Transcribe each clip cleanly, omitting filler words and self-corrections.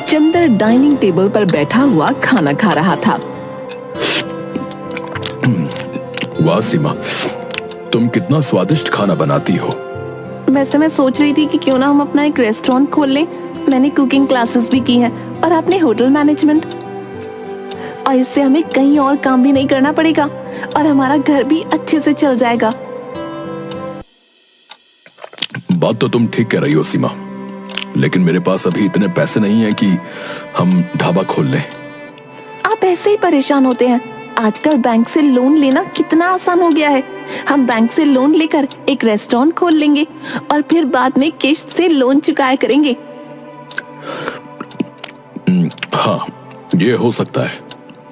Chandar dining table पर बैठा हुआ खाना खा रहा था। वाह सीमा, तुम कितना स्वादिष्ट खाना बनाती हो। वैसे मैं सोच रही थी कि क्यों ना हम अपना एक रेस्टोरेंट खोल लें। मैंने कुकिंग क्लासेस भी की हैं और आपने होटल मैनेजमेंट, और इससे हमें कहीं और काम भी नहीं करना पड़ेगा और हमारा घर भी अच्छे से चल जाएगा। बात तो तुम ठीक कह रही हो सीमा, लेकिन मेरे पास अभी इतने पैसे नहीं हैं कि हम ढाबा खोल लें। आप ऐसे ही परेशान होते हैं। आजकल बैंक से लोन लेना कितना आसान हो गया है। हम बैंक से लोन लेकर एक रेस्टोरेंट खोल लेंगे और फिर बाद में किश्त से लोन चुकाया करेंगे। हाँ, ये हो सकता है।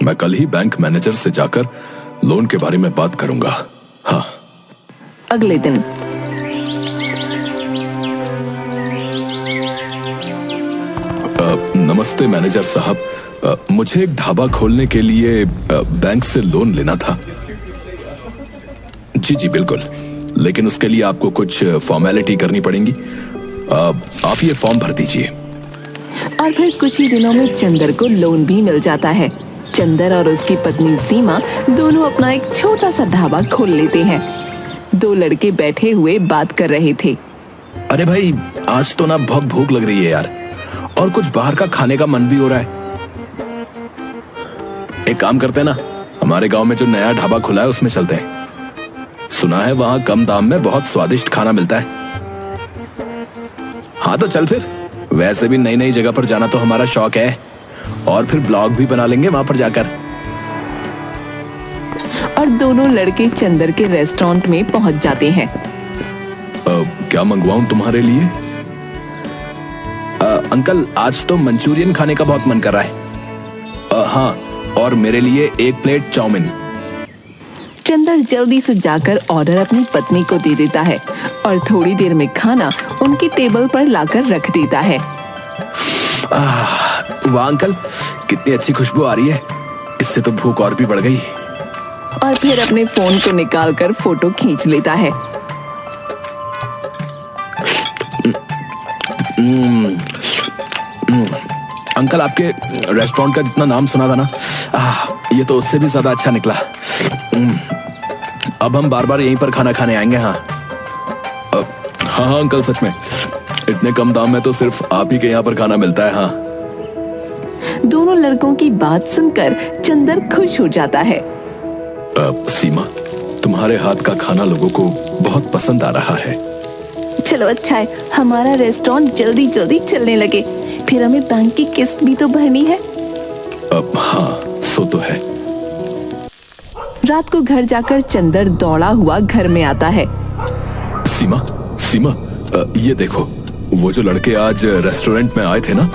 मैं कल ही बैंक मैनेजर से जाकर लोन के बारे में बात करूंगा। हाँ। अगले दिन नमस्ते मैनेजर साहब, मुझे एक ढाबा खोलने के लिए बैंक से लोन लेना था। जी जी बिल्कुल, लेकिन उसके लिए आपको कुछ फॉर्मेलिटी करनी पड़ेंगी। आप ये फॉर्म भर दीजिए। और फिर कुछ ही दिनों में चंदर को लोन भी मिल जाता है। चंदर और उसकी पत्नी सीमा दोनों अपना एक छोटा सा ढाबा खोल लेते हैं। दो लड़के बैठे हुए बात कर रहे थे। अरे भाई, आज तो ना बहुत भूख लग रही है यार, और कुछ बाहर का खाने का मन भी हो रहा है। एक काम करते हैं ना, हमारे गांव में जो नया ढाबा खुला है उसमें चलते हैं। सुना है वहां कम दाम में बहुत स्वादिष्ट खाना मिलता है। हाँ तो चल फिर, वैसे भी नई नई जगह पर जाना तो हमारा शौक है, और फिर ब्लॉग भी बना लेंगे वहां पर जाकर। और दोनों लड़के चंदर के रेस्टोरेंट में पहुंच जाते हैं। क्या मंगवाऊं तुम्हारे लिए? अंकल, आज तो मंचूरियन खाने का बहुत मन कर रहा है। हाँ, और मेरे लिए एक प्लेट चाउमीन। चंदर जल्दी से जाकर ऑर्डर अपनी पत्नी को दे देता है और थोड़ी देर में खाना उनकी टेबल पर लाकर रख देता है। वाह अंकल, कितनी अच्छी खुशबू आ रही है। इससे तो भूख और भी बढ़ गई। और फिर अपने फोन को निकालकर फोटो खींच लेता है। अंकल, आपके रेस्टोरेंट का जितना नाम सुना था ना, ये तो उससे भी ज्यादा अच्छा निकला। अब हम बार बार यहीं पर खाना खाने आएंगे। हाँ हाँ अंकल, सच में इतने कम दाम में तो सिर्फ आप ही के यहाँ पर खाना मिलता है। हाँ। दोनों लड़कों की बात सुनकर चंदर खुश हो जाता है। सीमा, तुम्हारे हाथ का खाना लोगों को बहुत पसंद आ रहा है। चलो अच्छा है, हमारा रेस्टोरेंट जल्दी जल्दी चलने लगे, फिर हमें बैंक की किस्त भी तो भरनी है। हाँ, सो तो है। रात को घर जाकर चंदर दौड़ा हुआ घर में आता है। सीमा, सीमा, ये देखो, वो जो लड़के आज रेस्टोरेंट में आए थे ना,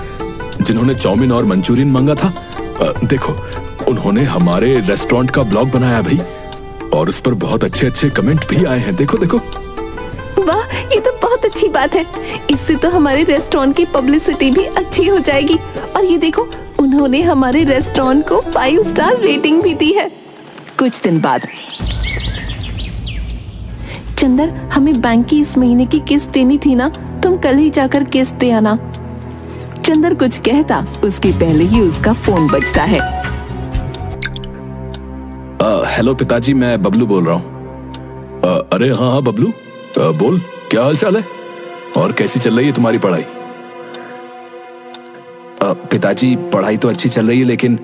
जिन्होंने चाउमीन और मंचूरियन मांगा था, देखो उन्होंने हमारे रेस्टोरेंट का ब्लॉग बनाया भाई, और उस पर बहुत अच्छे अच्छे कमेंट भी आए हैं। देखो देखो। वाह, ये तो बहुत अच्छी बात है। इससे तो हमारे रेस्टोरेंट की पब्लिसिटी भी अच्छी हो जाएगी। और ये देखो, उन्होंने हमारे रेस्टोरेंट को 5 स्टार रेटिंग भी दी है। कुछ दिन बाद, चंदर, हमें बैंक की इस महीने की किस्त देनी थी ना, तुम कल ही जाकर किस्त दे आना। चंदर कुछ कहता उसके पहले ही उसका फोन बजता है। हेलो पिताजी, मैं बबलू बोल रहा हूँ। अरे हाँ हाँ बबलू, बोल, क्या हाल चाल है और कैसी चल रही है तुम्हारी पढ़ाई? पिताजी, पढ़ाई तो अच्छी चल रही है, लेकिन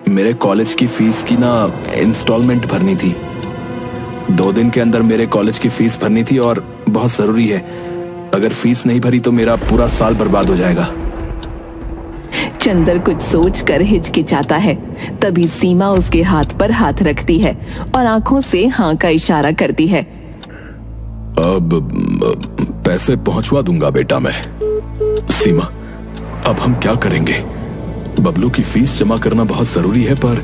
मेरे कॉलेज की फीस की ना इंस्टॉलमेंट भरनी थी। 2 दिन के अंदर मेरे कॉलेज की फीस भरनी थी और बहुत जरूरी है। अगर फीस नहीं भरी तो मेरा पूरा साल बर्बाद हो जाएगा। चंदर कुछ सोचकर हिचकिचाता है। तभी सीमा उसके हाथ पर हाथ रखती है और आंखों से हाँ का इशारा करती है। अब पैसे पहुंचवा दूंगा बेटा मैं। सीमा, अब हम क्या करेंगे? बबलू की फीस जमा करना बहुत जरूरी है, पर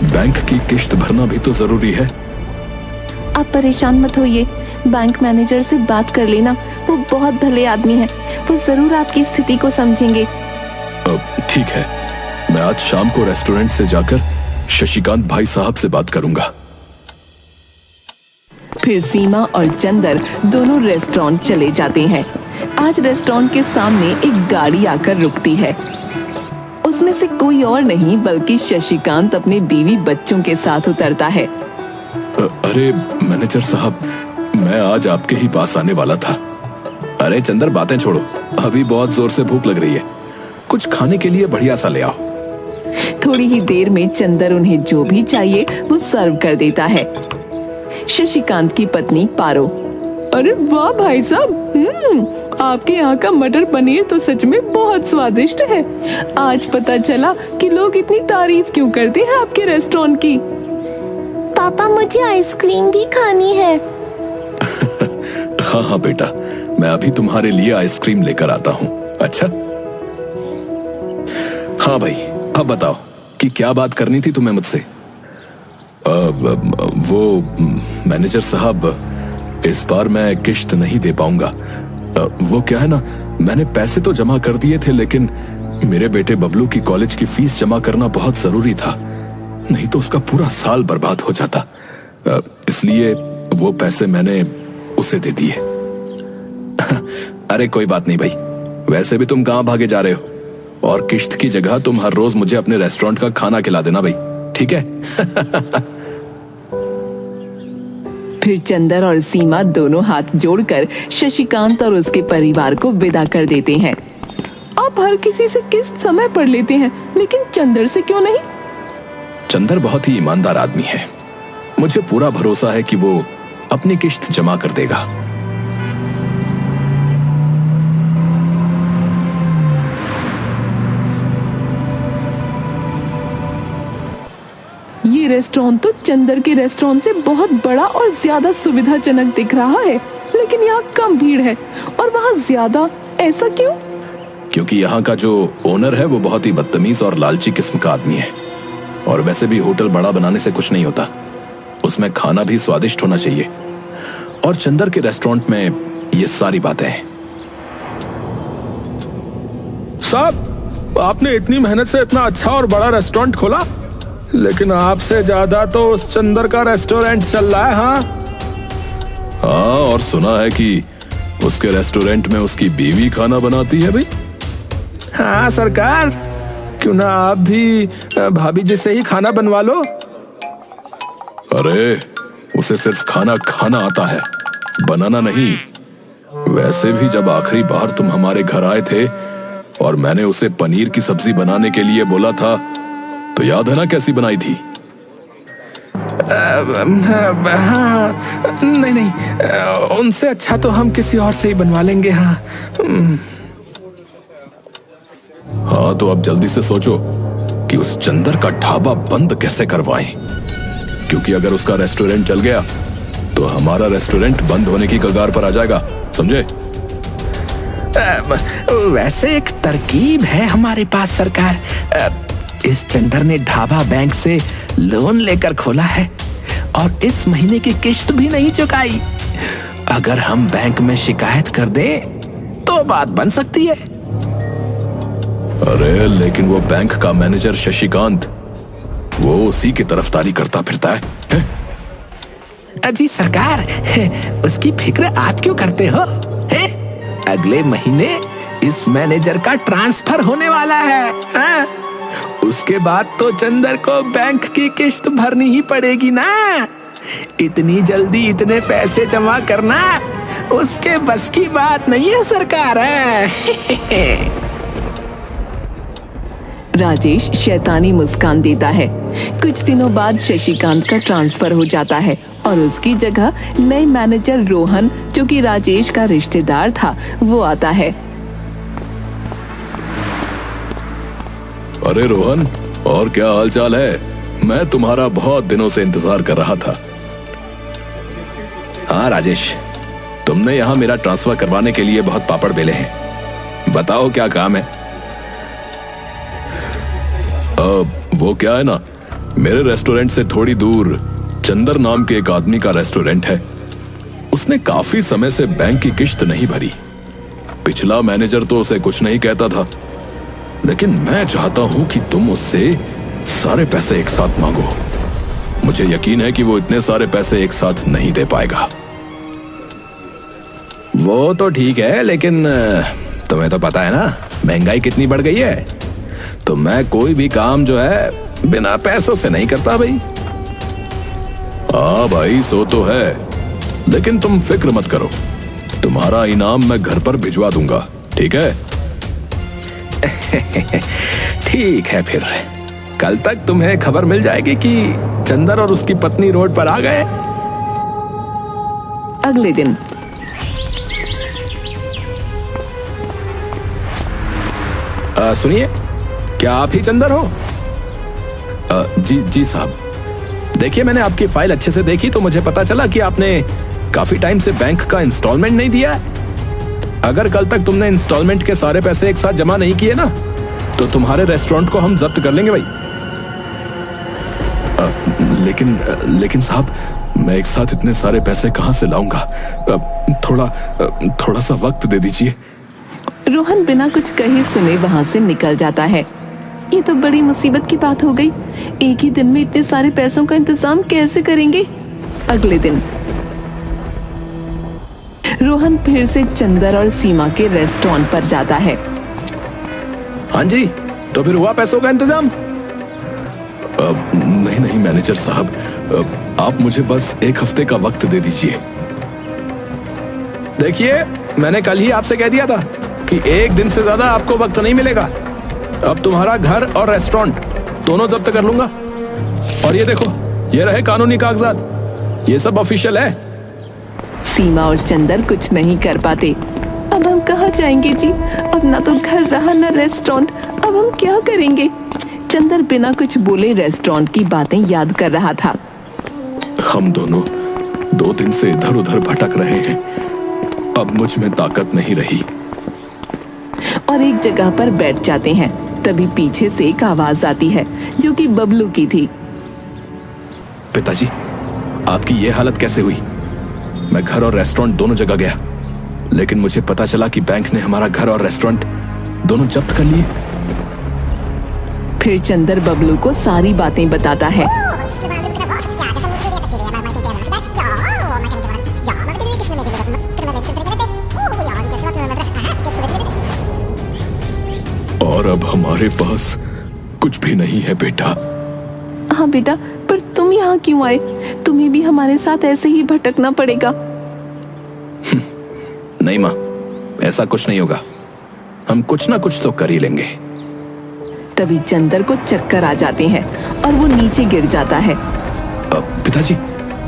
बैंक की किश्त भरना भी तो जरूरी है। आप परेशान मत होइए, बैंक मैनेजर से बात कर लेना, वो बहुत भले आदमी हैं, वो जरूर आपकी स्थिति को समझेंगे। ठीक है, मैं आज शाम को रेस्टोरेंट से जाकर शशिकांत भाई साहब से बात करूंगा। फिर सीमा और चंदर दोनों रेस्टोरेंट चले जाते हैं। आज रेस्टोरेंट के सामने एक गाड़ी आकर रुकती है। उसमें से कोई और नहीं बल्कि शशिकांत अपने बीवी बच्चों के साथ उतरता है। अरे मैनेजर साहब, मैं आज आपके ही पास आने वाला था। अरे चंदर, बातें छोड़ो, अभी बहुत जोर से भूख लग रही है, कुछ खाने के लिए बढ़िया सा ले आओ। थोड़ी ही देर में चंदर उन्हें जो भी चाहिए वो सर्व कर देता है। शशिकांत की पत्नी पारो, अरे वाह भाई साहब, आपके यहाँ का मटर पनीर तो सच में बहुत स्वादिष्ट है। आज पता चला कि लोग इतनी तारीफ क्यों करते हैं आपके रेस्टोरेंट की। पापा, मुझे आइसक्रीम भी खानी है। हाँ हाँ बेटा, मैं अभी तुम्हारे लिए आइसक्रीम लेकर आता हूँ। अच्छा हाँ भाई, अब बताओ कि क्या बात करनी थी तुम्हें मुझसे। वो मैनेजर साहब, इस बार मैं किश्त नहीं दे पाऊंगा। वो क्या है ना, मैंने पैसे तो जमा कर दिए थे, लेकिन मेरे बेटे बबलू की कॉलेज की फीस जमा करना बहुत जरूरी था, नहीं तो उसका पूरा साल बर्बाद हो जाता। इसलिए वो पैसे मैंने उसे दे दिए। अरे कोई बात नहीं भाई, वैसे भी तुम कहां भागे जा रहे हो, और किश्त की जगह तुम हर रोज मुझे अपने रेस्टोरेंट का खाना खिला देना भाई, ठीक है? फिर चंदर और सीमा दोनों हाथ जोड़कर शशिकांत और उसके परिवार को विदा कर देते हैं। आप हर किसी से किस्त समय पर लेते हैं, लेकिन चंदर से क्यों नहीं? चंदर बहुत ही ईमानदार आदमी है, मुझे पूरा भरोसा है कि वो अपनी किश्त जमा कर देगा। ये रेस्टोरेंट तो चंदर के रेस्टोरेंट से बहुत बड़ा और ज्यादा सुविधाजनक दिख रहा है, लेकिन यहाँ कम भीड़ है और वहाँ ज्यादा, ऐसा क्यों? क्योंकि यहाँ का जो ओनर है वो बहुत ही बदतमीज और लालची किस्म का आदमी है। और वैसे भी होटल बड़ा बनाने से कुछ नहीं होता, उसमें खाना भी स्वादिष्ट होना चाहिए, और चंदर के रेस्टोरेंट में ये सारी बातें हैं। साहब, आपने इतनी मेहनत से इतना अच्छा और बड़ा रेस्टोरेंट खोला, लेकिन आपसे ज्यादा तो उस चंदर का रेस्टोरेंट चल रहा है। हाँ, और सुना है कि उसके रेस्टोरेंट में उसकी बीवी खाना बनाती है भाई। हाँ सरकार, क्यों ना आप भी भाभी जी से ही खाना बनवा लो। अरे उसे सिर्फ खाना खाना आता है, बनाना नहीं। वैसे भी जब आखिरी बार तुम हमारे घर आए थे और मैंने उसे पनीर की सब्जी बनाने के लिए बोला था, तो याद है ना कैसी बनाई थी? हाँ, नहीं, उनसे अच्छा तो हम किसी और से ही बनवा लेंगे। हाँ हाँ, तो अब जल्दी से सोचो कि उस चंदर का ढाबा बंद कैसे करवाएं, क्योंकि अगर उसका रेस्टोरेंट चल गया तो हमारा रेस्टोरेंट बंद होने की कगार पर आ जाएगा, समझे? वैसे एक तरकीब है हमारे पास सरकार। इस चंदर ने ढाबा बैंक से लोन लेकर खोला है और इस महीने की किश्त भी नहीं चुकाई। अगर हम बैंक में शिकायत कर दें तो बात बन सकती है। अरे लेकिन वो बैंक का मैनेजर शशिकांत, वो उसी की तरफदारी करता फिरता है? जी सरकार, उसकी फिक्र आप क्यों करते हो? अगले महीने इस मैनेजर का ट्रांसफर होने वाला है। हाँ? उसके बाद तो चंदर को बैंक की किश्त भरनी ही पड़ेगी ना। इतनी जल्दी इतने पैसे जमा करना उसके बस की बात नहीं है सरकार। राजेश शैतानी मुस्कान देता है। कुछ दिनों बाद शशिकांत का ट्रांसफर हो जाता है और उसकी जगह नए मैनेजर रोहन, जो कि राजेश का रिश्तेदार था, वो आता है। अरे रोहन, और क्या हालचाल है? मैं तुम्हारा बहुत दिनों से इंतजार कर रहा था। हाँ राजेश, तुमने यहाँ मेरा ट्रांसफर करवाने के लिए बहुत पापड़ बेले हैं, बताओ क्या काम है? वो क्या है ना, मेरे रेस्टोरेंट से थोड़ी दूर चंदर नाम के एक आदमी का रेस्टोरेंट है। उसने काफी समय से बैंक की किश्त नहीं भरी। पिछला मैनेजर तो उसे कुछ नहीं कहता था, लेकिन मैं चाहता हूं कि तुम उससे सारे पैसे एक साथ मांगो। मुझे यकीन है कि वो इतने सारे पैसे एक साथ नहीं दे पाएगा। वो तो ठीक है, लेकिन तुम्हें तो पता है ना महंगाई कितनी बढ़ गई है। तो मैं कोई भी काम जो है बिना पैसों से नहीं करता भाई। हाँ भाई, सो तो है, लेकिन तुम फिक्र मत करो, तुम्हारा इनाम मैं घर पर भिजवा दूंगा, ठीक है? ठीक है, फिर कल तक तुम्हें खबर मिल जाएगी कि चंदर और उसकी पत्नी रोड पर आ गए। अगले दिन सुनिए, क्या आप ही चंदर हो? जी साहब। देखिए, मैंने आपकी फाइल अच्छे से देखी तो मुझे पता चला कि आपने काफी टाइम से बैंक का इंस्टॉलमेंट नहीं दिया है। अगर कल तक तुमने इंस्टॉलमेंट के सारे पैसे एक साथ जमा नहीं किए ना, तो तुम्हारे रेस्टोरेंट को हम जब्त कर लेंगे भाई। लेकिन साहब, मैं एक साथ इतने सारे पैसे कहां से लाऊंगा? थोड़ा सा वक्त दे दीजिए। रोहन बिना कुछ कहे सुने वहां से निकल जाता है। ये तो बड़ी मुसीबत की बात हो गई। एक ही दिन में इतने सारे पैसों का इंतजाम कैसे करेंगे? अगले दिन रोहन फिर से चंदर और सीमा के रेस्टोरेंट पर जाता है। हाँ जी, तो फिर हुआ पैसों का इंतजाम? नहीं मैनेजर साहब, आप मुझे बस एक हफ्ते का वक्त दे दीजिए। देखिए, मैंने कल ही आपसे कह दिया था कि एक दिन से ज्यादा आपको वक्त नहीं मिलेगा। अब तुम्हारा घर और रेस्टोरेंट दोनों जब्त कर लूंगा। और ये देखो, ये रहे कानूनी कागजात, ये सब ऑफिशियल है। सीमा और चंदर कुछ नहीं कर पाते। अब हम कहाँ जाएंगे जी? अब ना तो घर रहा ना रेस्टोरेंट, अब हम क्या करेंगे? चंदर बिना कुछ बोले रेस्टोरेंट की बातें याद कर रहा था। हम दोनों 2 दिन से इधर उधर भटक रहे हैं, अब मुझ में ताकत नहीं रही। और एक जगह पर बैठ जाते हैं। तभी पीछे से एक आवाज आती है जो कि बबलू की थी। पिताजी, आपकी ये हालत कैसे हुई? मैं घर और रेस्टोरेंट दोनों जगह गया, लेकिन मुझे पता चला कि बैंक ने हमारा घर और रेस्टोरेंट दोनों जब्त कर लिए। फिर चंदर बबलू को सारी बातें बताता है। और अब हमारे पास कुछ भी नहीं है बेटा। हाँ बेटा, पर तुम यहाँ क्यों आए? तुम्हें भी हमारे साथ ऐसे ही भटकना पड़ेगा। नहीं माँ, ऐसा कुछ नहीं होगा, हम कुछ ना कुछ तो कर ही लेंगे। तभी चंदर को चक्कर आ जाते हैं और वो नीचे गिर जाता है।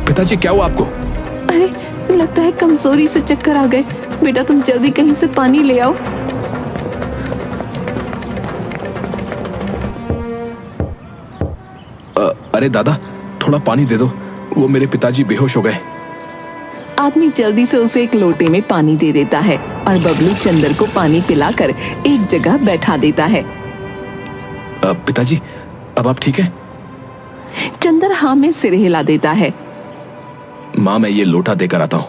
पिताजी क्या हुआ आपको? अरे, लगता है कमजोरी से चक्कर आ गए। बेटा तुम जल्दी कहीं से पानी ले आओ। अरे दादा, थोड़ा पानी दे दो, वो मेरे पिताजी बेहोश हो गए। आदमी जल्दी से उसे एक लोटे में पानी दे देता है और बबलू चंदर को पानी पिलाकर एक जगह बैठा देता है। पिताजी, अब आप ठीक हैं? चंदर हाँ में सिर हिला देता है। माँ, मैं ये लोटा देकर आता हूँ।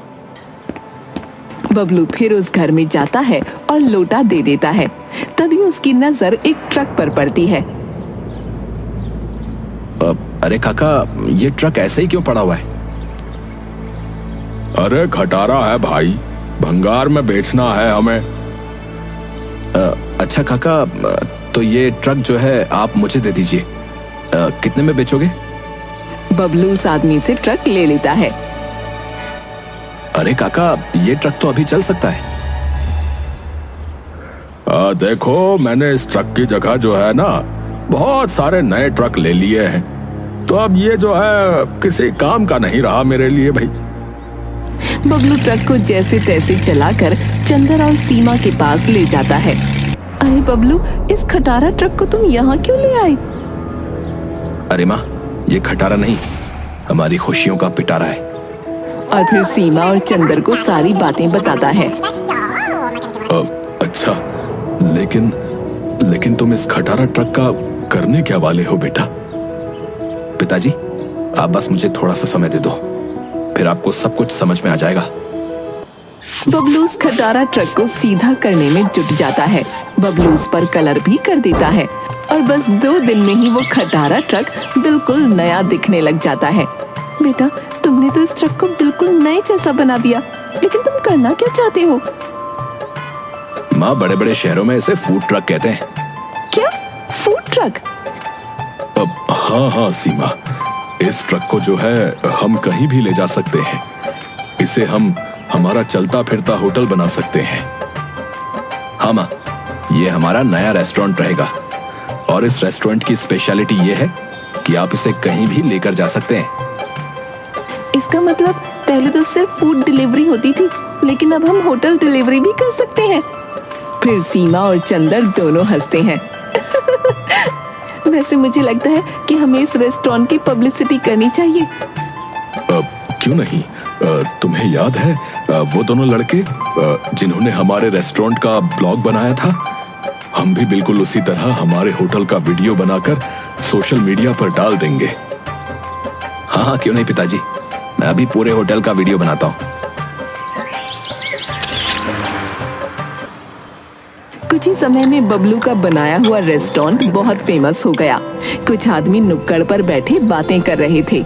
बबलू फिर उस घर में जाता है और लोटा दे देता है। तभी उसकी नजर एक ट्रक पर पड़ती है। अरे काका, ये ट्रक ऐसे ही क्यों पड़ा हुआ है? अरे खटारा है भाई, भंगार में बेचना है हमें। अच्छा काका, तो ये ट्रक जो है आप मुझे दे दीजिए। कितने में बेचोगे? बबलू उस आदमी से ट्रक ले लेता है। अरे काका, ये ट्रक तो अभी चल सकता है। देखो, मैंने इस ट्रक की जगह जो है ना, बहुत सारे नए ट्रक ले लिए हैं, तो अब ये जो है किसी काम का नहीं रहा मेरे लिए भाई। बबलू ट्रक को जैसे तैसे चलाकर चंदर और सीमा के पास ले जाता है। अरे बबलू, इस खटारा ट्रक को तुम यहाँ क्यों ले आए? अरे माँ, ये खटारा नहीं, हमारी खुशियों का पिटारा है। और फिर सीमा और चंदर को सारी बातें बताता है। अच्छा, लेकिन तुम इस खटारा ट्रक का करने क्या वाले हो बेटा? पिताजी, आप बस मुझे थोड़ा सा समय दे दो, फिर आपको सब कुछ समझ में आ जाएगा। बबलू उस खटारा ट्रक को सीधा करने में जुट जाता है। बबलू उस पर कलर भी कर देता है और बस 2 दिन में ही वो खटारा ट्रक बिल्कुल नया दिखने लग जाता है। बेटा, तुमने तो इस ट्रक को बिल्कुल नए जैसा बना दिया, लेकिन तुम करना क्या चाहते हो? माँ, बड़े बड़े शहरों में इसे फूड ट्रक कहते हैं। क्या? Food truck? हाँ हाँ सीमा, इस ट्रक को जो है हम कहीं भी ले जा सकते हैं। इसे हम हमारा चलता फिरता होटल बना सकते हैं। हाँ माँ, ये हमारा नया रेस्टोरेंट रहेगा और इस रेस्टोरेंट की स्पेशलिटी ये है कि आप इसे कहीं भी लेकर जा सकते हैं। इसका मतलब पहले तो सिर्फ फूड डिलीवरी होती थी, लेकिन अब हम होटल डिलीवरी भी कर सकते हैं। फिर सीमा और चंदर दोनों हंसते हैं। वैसे मुझे लगता है कि हमें इस रेस्टोरेंट की पब्लिसिटी करनी चाहिए। क्यों नहीं? तुम्हें याद है वो दोनों लड़के जिन्होंने हमारे रेस्टोरेंट का ब्लॉग बनाया था? हम भी बिल्कुल उसी तरह हमारे होटल का वीडियो बनाकर सोशल मीडिया पर डाल देंगे। हाँ हाँ, क्यों नहीं पिताजी, मैं अभी पूरे होटल का वीडियो बनाता हूँ। कुछ ही समय में बबलू का बनाया हुआ रेस्टोरेंट बहुत फेमस हो गया। कुछ आदमी नुक्कड़ पर बैठे बातें कर रहे थे।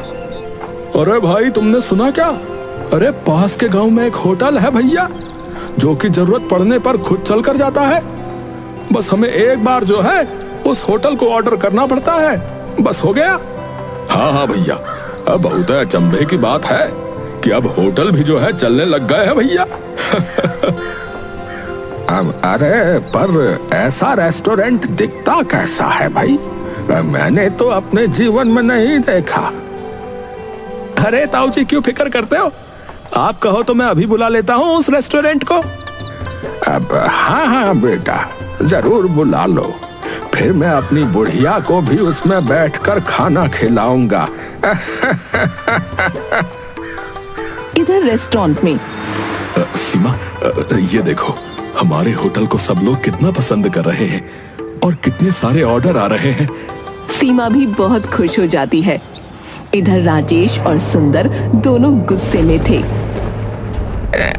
अरे भाई, तुमने सुना क्या? अरे पास के गांव में एक होटल है भैया, जो कि जरूरत पड़ने पर खुद चल कर जाता है। बस हमें एक बार जो है उस होटल को ऑर्डर करना पड़ता है, बस हो गया। हाँ हाँ भैया, अब बहुत अचंभे की बात है कि अब होटल भी जो है चलने लग गए हैं भैया। अरे पर ऐसा रेस्टोरेंट दिखता कैसा है भाई? मैंने तो अपने जीवन में नहीं देखा। अरे ताऊ जी, क्यों फिक्र करते हो? आप कहो तो मैं अभी बुला लेता हूँ उस रेस्टोरेंट को। अब हाँ हाँ बेटा, जरूर बुला लो। फिर मैं अपनी बुढ़िया को भी उसमें बैठकर खाना खिलाऊंगा। इधर रेस्टोरेंट में सीमा, ये देखो, हमारे होटल को सब लोग कितना पसंद कर रहे हैं और कितने सारे ऑर्डर आ रहे हैं। सीमा भी बहुत खुश हो जाती है। इधर राजेश और सुंदर दोनों गुस्से में थे।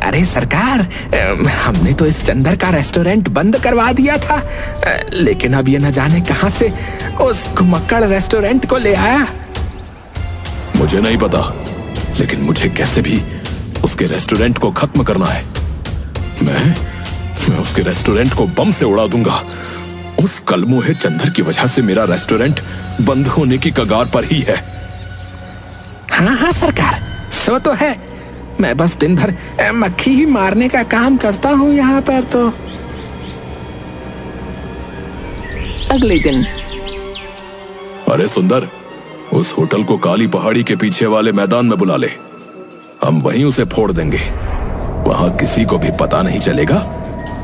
अरे सरकार, हमने तो इस चंदर का रेस्टोरेंट बंद करवा दिया था, लेकिन अब ये न जाने कहां से उस घुमक्कड़ रेस्टोरेंट को ले आया। मुझे नहीं पता, लेकिन मुझे कैसे भी उसके रेस्टोरेंट को खत्म करना है। मैं उसके रेस्टोरेंट को बम से उड़ा दूंगा। उस कलमुहे चंदर की वजह से मेरा रेस्टोरेंट बंद होने की कगार पर ही है। हाँ हाँ सरकार, सो तो है। मैं बस दिन भर मक्खी ही मारने का काम करता हूँ यहाँ पर तो। अगले दिन अरे सुंदर, उस होटल को काली पहाड़ी के पीछे वाले मैदान में बुला ले। हम वहीं उसे फोड़ देंगे। वहां किसी को भी पता नहीं चलेगा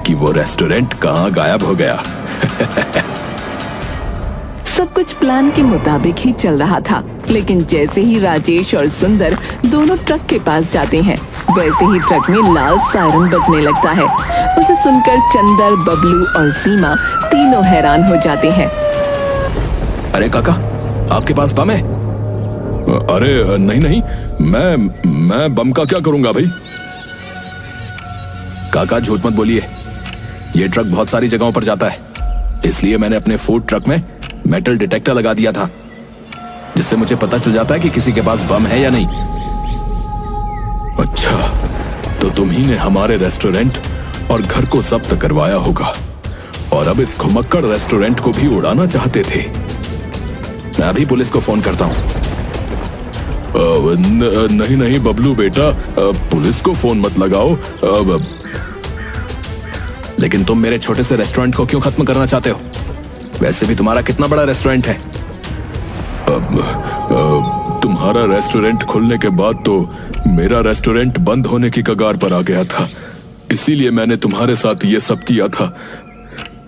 कि वो रेस्टोरेंट कहां गायब हो गया। सब कुछ प्लान के मुताबिक ही चल रहा था, लेकिन जैसे ही राजेश और सुंदर दोनों ट्रक के पास जाते हैं, वैसे ही ट्रक में लाल सायरन बजने लगता है। उसे सुनकर चंदर, बबलू और सीमा तीनों हैरान हो जाते हैं। अरे काका, आपके पास बम है? अरे नहीं नहीं, मैं बम का क्या करूंगा भाई? काका झूठ मत बोलिए, ये ट्रक बहुत सारी जगहों पर जाता है, इसलिए मैंने अपने फूड ट्रक में मेटल डिटेक्टर लगा दिया था, जिससे मुझे पता चल जाता है कि किसी के पास बम है या नहीं। अच्छा, तो तुम ही ने हमारे रेस्टोरेंट और घर को जब्त करवाया होगा और अब इस घुमक्कड़ रेस्टोरेंट को भी उड़ाना चाहते थे। मैं अभी पुलिस को फोन करता हूँ। नहीं नहीं बबलू बेटा, पुलिस को फोन मत लगाओ। लेकिन तुम मेरे छोटे से रेस्टोरेंट को क्यों खत्म करना चाहते हो? वैसे भी तुम्हारा कितना बड़ा रेस्टोरेंट है। तुम्हारा रेस्टोरेंट खुलने के बाद तो मेरा रेस्टोरेंट बंद होने की कगार पर आ गया था, इसीलिए मैंने तुम्हारे साथ ये सब किया था।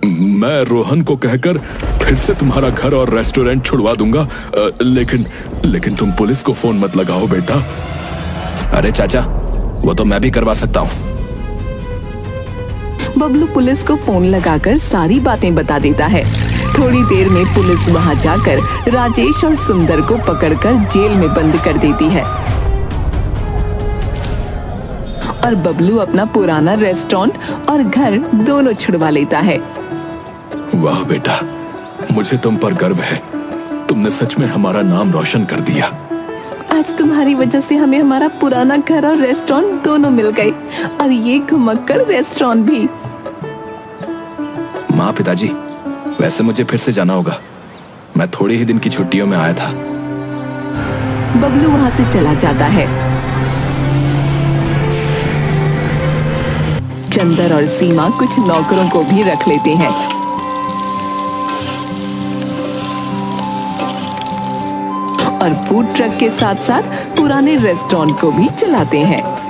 मैं रोहन को कहकर फिर से तुम्हारा घर और रेस्टोरेंट छुड़वा दूंगा, लेकिन तुम पुलिस को फोन मत लगाओ बेटा। अरे चाचा, वो तो मैं भी करवा सकता हूँ। बबलू पुलिस को फोन लगाकर सारी बातें बता देता है। थोड़ी देर में पुलिस वहां जाकर राजेश और सुंदर को पकड़कर जेल में बंद कर देती है और बबलू अपना पुराना रेस्टोरेंट और घर दोनों छुड़वा लेता है। वाह बेटा, मुझे तुम पर गर्व है। तुमने सच में हमारा नाम रोशन कर दिया। आज तुम्हारी वजह से हमें हमारा पुराना घर और रेस्टोरेंट दोनों मिल गए और ये घुमक्कड़ रेस्टोरेंट भी। माँ, पिताजी, वैसे मुझे फिर से जाना होगा। मैं थोड़े ही दिन की छुट्टियों में आया था। बबलू वहां से चला जाता है। चंदर और सीमा कुछ नौकरों को भी रख लेते हैं और फूड ट्रक के साथ साथ पुराने रेस्टोरेंट को भी चलाते हैं।